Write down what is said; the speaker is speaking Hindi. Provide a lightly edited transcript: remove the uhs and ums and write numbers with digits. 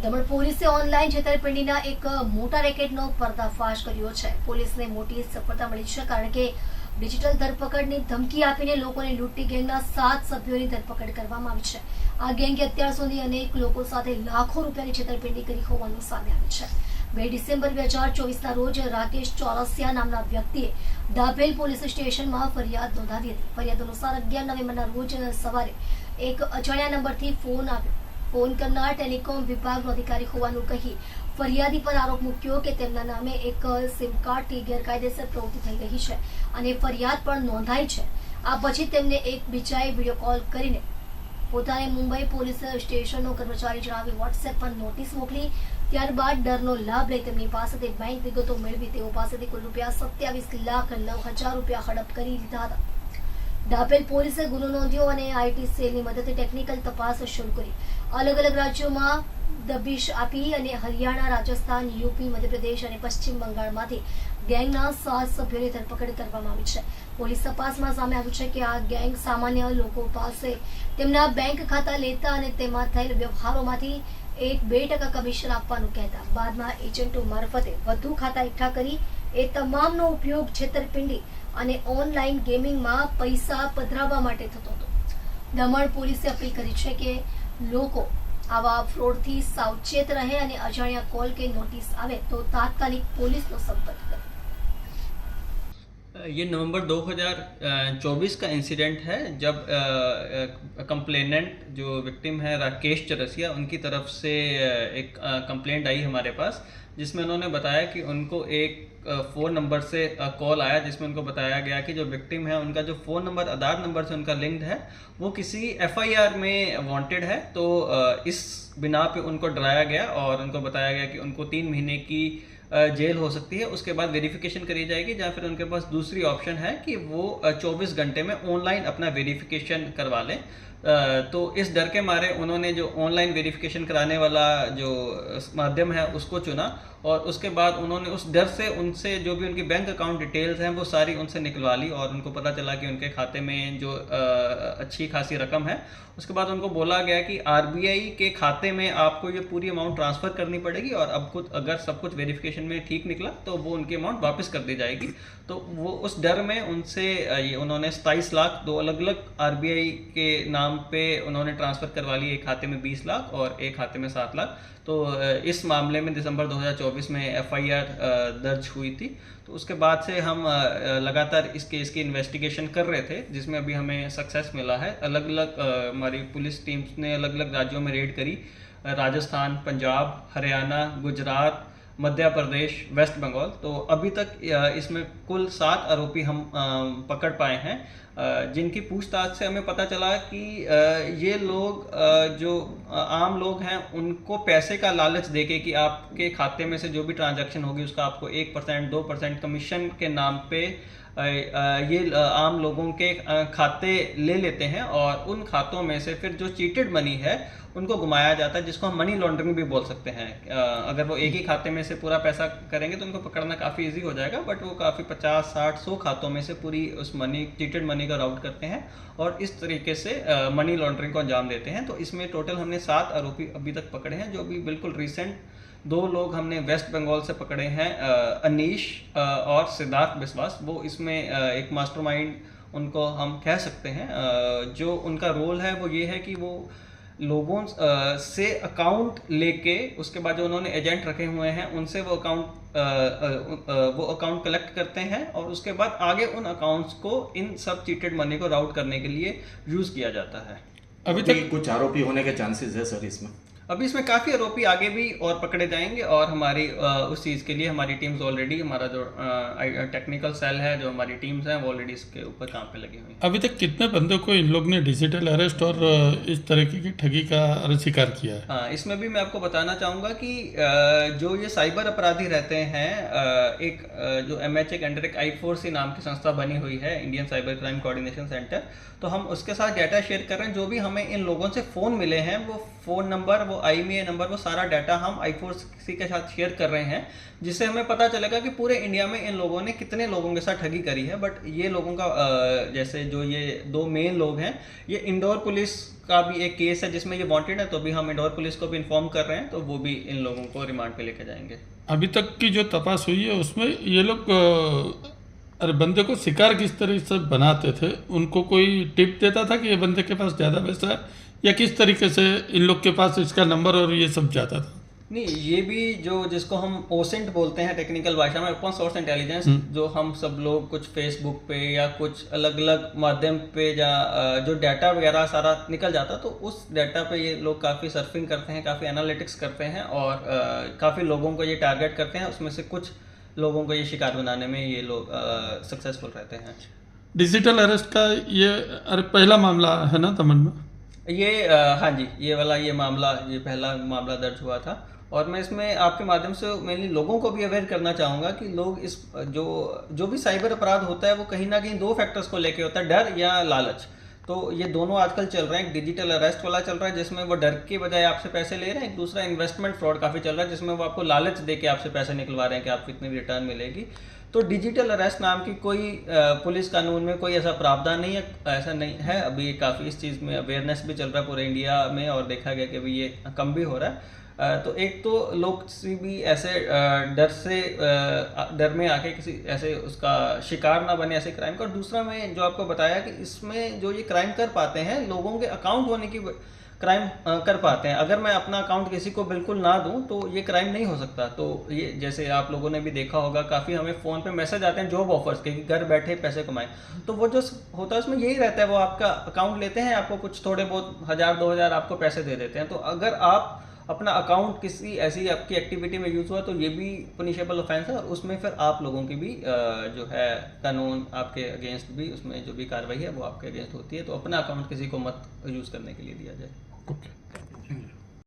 દમણ પોલીસે ઓનલાઈન છેતરપિંડીના એક મોટા રેકેટનો પર્દાફાશ કર્યો છે. પોલીસને મોટી સફળતા મળી છે કારણ કે ડિજિટલ ધરપકડની ધમકી આપીને લોકોને લૂંટતી ગેંગના 7 સભ્યોની ધરપકડ કરવામાં આવી છે. આ ગેંગે અત્યાર સુધી અનેક લોકો સાથે લાખો રૂપિયાની છેતરપિંડી કરી હોવાનું સામે આવ્યું છે. 2 ડિસેમ્બર 2024ના રોજ રાકેશ ચોરસિયા નામના વ્યક્તિએ દાભેલ પોલીસ સ્ટેશનમાં ફરિયાદ નોંધાવી હતી. ફરિયાદ અનુસાર 11 નવેમ્બરના રોજ સવારે એક અજાણ્યા નંબરથી ફોન આવ્યો. ફોન કરનાર ટેલિકોમ વિભાગનો અધિકારી હોવાનું કહી ફરિયાદી પર આરોપ મૂક્યો કે તેમના નામે એક સિમ કાર્ડથી ગેરકાયદેસર પ્રવૃત્તિ થઈ રહી છે અને ફરિયાદ પણ નોંધાઈ છે. આ પછી તેમને એક બીજાએ વિડીયો કોલ કરીને પોતાને મુંબઈ પોલીસ સ્ટેશનનો કર્મચારી જણાવી વોટ્સએપ પર નોટિસ મોકલી. ત્યારબાદ ડરનો લાભ લઈ તેમની પાસેથી બેંક વિગતો મેળવી તેઓ પાસેથી કુલ ₹27,09,000 હડપ કરી લીધા હતા. દાભેલ પોલીસે ગુનો નોંધ્યો અને આઈટી સેલની મદદથી ટેકનિકલ તપાસ શરૂ કરી. અલગ અલગ રાજ્યોમાં દબીશ આપી અને હરિયાણા, રાજસ્થાન, યુપી, મધ્યપ્રદેશ અને પશ્ચિમ બંગાળમાંથી ગેંગના 7 સભ્યોની ધરપકડ કરવામાં આવી છે. પોલીસ તપાસમાં સામે આવ્યું છે કે આ ગેંગ સામાન્ય લોકો પાસે તેમના બેંક ખાતા લેતા અને તેમાં થયેલ વ્યવહારોમાંથી 1-2% કમિશન આપવાનું કહેતા. બાદમાં એજન્ટો મારફતે વધુ ખાતા એકઠા કરી એ તમામનો ઉપયોગ છેતરપિંડી અને ઓનલાઈન ગેમિંગમાં પૈસા પધરાવવા માટે થતો હતો. દમણ પોલીસે અપીલ કરી છે કે લોકો આવા ફ્રોડથી સાવચેત રહે અને અજાણ્યા કોલ કે નોટિસ આવે તો તાત્કાલિક પોલીસનો સંપર્ક કરે. ये नवंबर 2024 का इंसिडेंट है जब कंप्लेनेंट जो विक्टिम है राकेश चौरसिया, उनकी तरफ से एक कंप्लेंट आई हमारे पास जिसमें उन्होंने बताया कि उनको एक फ़ोन नंबर से कॉल आया जिसमें उनको बताया गया कि जो विक्टिम है उनका जो फ़ोन नंबर आधार नंबर से उनका लिंक्ड है वो किसी एफआईआर में वांटेड है. तो इस बिना पे उनको डराया गया और उनको बताया गया कि उनको 3 महीने की जेल हो सकती है. उसके बाद वेरिफिकेशन करी जाएगी या फिर उनके पास दूसरी ऑप्शन है कि वो 24 घंटे में ऑनलाइन अपना वेरिफिकेशन करवा लें. तो इस डर के मारे उन्होंने जो ऑनलाइन वेरिफिकेशन कराने वाला जो माध्यम है उसको चुना और उसके बाद उन्होंने उस डर से उनसे जो भी उनकी बैंक अकाउंट डिटेल्स हैं वो सारी उनसे निकलवा ली और उनको पता चला कि उनके खाते में जो अच्छी खासी रकम है. उसके बाद उनको बोला गया कि आरबीआई के खाते में आपको ये पूरी अमाउंट ट्रांसफ़र करनी पड़ेगी और अब कुछ अगर सब कुछ वेरिफिकेशन में ठीक निकला तो वो उनकी अमाउंट वापस कर दी जाएगी. तो वो उस डर में उनसे ये उन्होंने 27 लाख 2 अलग अलग आरबीआई के नाम पे उन्होंने ट्रांसफ़र करवा ली. एक खाते में 20 लाख और एक खाते में 7 लाख. तो इस मामले में दिसंबर 2024 में एफआईआर दर्ज हुई थी. तो उसके बाद से हम लगातार इस केस की इन्वेस्टिगेशन कर रहे थे जिसमें अभी हमें सक्सेस मिला है. अलग अलग हमारी पुलिस टीम्स ने अलग अलग राज्यों में रेड करी. राजस्थान, पंजाब, हरियाणा, गुजरात, मध्य प्रदेश, वेस्ट बंगाल. तो अभी तक इसमें कुल 7 आरोपी हम पकड़ पाए हैं जिनकी पूछताछ से हमें पता चला कि ये लोग जो आम लोग हैं उनको पैसे का लालच देके कि आपके खाते में से जो भी ट्रांजैक्शन होगी उसका आपको 1% 2% कमीशन के नाम पे ये आम लोगों के खाते ले लेते हैं और उन खातों में से फिर जो चीटेड मनी है उनको घुमाया जाता है जिसको हम मनी लॉन्ड्रिंग भी बोल सकते हैं. अगर वो एक ही खाते में से पूरा पैसा करेंगे तो उनको पकड़ना काफ़ी इजी हो जाएगा बट वो काफ़ी 50, 60, 100 खातों में से पूरी उस मनी चीटेड मनी का राउट करते हैं और इस तरीके से मनी लॉन्ड्रिंग को अंजाम देते हैं. तो इसमें टोटल हमने 7 आरोपी अभी तक पकड़े हैं जो अभी बिल्कुल रिसेंट 2 लोग हमने वेस्ट बंगाल से पकड़े हैं, अनीश और सिद्धार्थ विश्वास. वो इसमें एक मास्टरमाइंड उनको हम कह सकते हैं. जो उनका रोल है वो ये है कि वो लोगों से अकाउंट लेके उसके बाद जो उन्होंने एजेंट रखे हुए हैं उनसे वो अकाउंट कलेक्ट करते हैं और उसके बाद आगे उन अकाउंट्स को इन सब चीटेड मनी को राउट करने के लिए यूज़ किया जाता है. अभी तक कुछ आरोपी होने के चांसेस है सर इसमें? अभी इसमें काफ़ी आरोपी आगे भी और पकड़े जाएंगे और हमारी उस चीज़ के लिए हमारी टीम्स ऑलरेडी, हमारा जो टेक्निकल सेल है, जो हमारी टीम्स हैं वो ऑलरेडी इसके ऊपर काम पे लगी हुई हैं. अभी तक कितने बंदों को इन लोग ने डिजिटल अरेस्ट और इस तरीके की ठगी का शिकार किया है? हाँ, इसमें भी मैं आपको बताना चाहूँगा कि जो ये साइबर अपराधी रहते हैं, एक जो MHA के अंडर एक I4C नाम की संस्था बनी हुई है, Indian cyber crime coordination centre. तो हम उसके साथ डाटा शेयर कर रहे हैं. जो भी हमें इन लोगों से फ़ोन मिले हैं वो फ़ोन नंबर, वो वो IMEI नंबर, वो सारा डाटा हम I4C के साथ शेयर कर रहे हैं, जिससे हमें पता चलेगा कि पूरे इंडिया में इन लोगों ने कितने लोगों के साथ ठगी करी है। बट ये लोगों का जैसे जो ये 2 मेन लोग हैं, ये इंदौर पुलिस का भी एक केस है जिसमें ये वांटेड है, तो भी हम इंदौर पुलिस को भी इन्फॉर्म कर रहे हैं, तो वो भी इन लोगों को रिमांड पे लेके जाएंगे। अभी तक की जो तपास हुई है उसमें ये लोग अरे बंदे को शिकार किस तरह से बनाते थे? उनको कोई टिप देता था कि ये बंदे के पास ज़्यादा पैसा है, या किस तरीके से इन लोग के पास इसका नंबर और ये सब जाता था? नहीं, ये भी जो जिसको हम ओसेंट बोलते हैं टेक्निकल भाषा में, ओपन सोर्स इंटेलिजेंस, जो हम सब लोग कुछ फेसबुक पे या कुछ अलग अलग माध्यम पे या जो डाटा वगैरह सारा निकल जाता, तो उस डाटा पे ये लोग काफ़ी सर्फिंग करते हैं, काफ़ी एनालिटिक्स करते हैं और काफ़ी लोगों को ये टारगेट करते हैं। उसमें से कुछ लोगों को ये शिकार बनाने में ये लोग सक्सेसफुल रहते हैं। डिजिटल अरेस्ट का ये अरे पहला मामला है ना तमन में? ये हाँ जी, ये मामला, ये पहला मामला दर्ज हुआ था। और मैं इसमें आपके माध्यम से मेनली लोगों को भी अवेयर करना चाहूँगा कि लोग इस जो भी साइबर अपराध होता है वो कहीं ना कहीं 2 फैक्टर्स को लेके होता है, डर या लालच। तो ये दोनों आजकल चल रहे हैं। एक डिजिटल अरेस्ट वाला चल रहा है जिसमें वो डर के बजाय आपसे पैसे ले रहे हैं, एक दूसरा इन्वेस्टमेंट फ्रॉड काफ़ी चल रहा है जिसमें वो आपको लालच दे के आपसे पैसे निकलवा रहे हैं कि आपको इतनी रिटर्न मिलेगी। तो डिजिटल अरेस्ट नाम की कोई पुलिस कानून में कोई ऐसा प्रावधान नहीं है, ऐसा नहीं है। अभी काफ़ी इस चीज़ में अवेयरनेस भी चल रहा है पूरे इंडिया में और देखा गया कि अभी ये कम भी हो रहा है। तो एक तो लोग किसी भी ऐसे डर में आके किसी ऐसे उसका शिकार ना बने ऐसे क्राइम का। और दूसरा मैं जो आपको बताया कि इसमें जो ये क्राइम कर पाते हैं, लोगों के अकाउंट होने की क्राइम कर पाते हैं। अगर मैं अपना अकाउंट किसी को बिल्कुल ना दूं तो ये क्राइम नहीं हो सकता। तो ये जैसे आप लोगों ने भी देखा होगा, काफ़ी हमें फ़ोन पे मैसेज आते हैं जॉब ऑफर्स के कि घर बैठे पैसे कमाएं। तो वो जो होता है उसमें यही रहता है, वो आपका अकाउंट लेते हैं, आपको कुछ थोड़े बहुत 1000-2000 आपको पैसे दे देते हैं। तो अगर आप अपना अकाउंट किसी ऐसी आपकी एक्टिविटी में यूज़ हुआ तो ये भी पनिशेबल ऑफेंस है और उसमें फिर आप लोगों की भी जो है कानून आपके अगेंस्ट भी, उसमें जो भी कार्रवाई है वो आपके अगेंस्ट होती है। तो अपना अकाउंट किसी को मत यूज़ करने के लिए दिया जाए। ओके।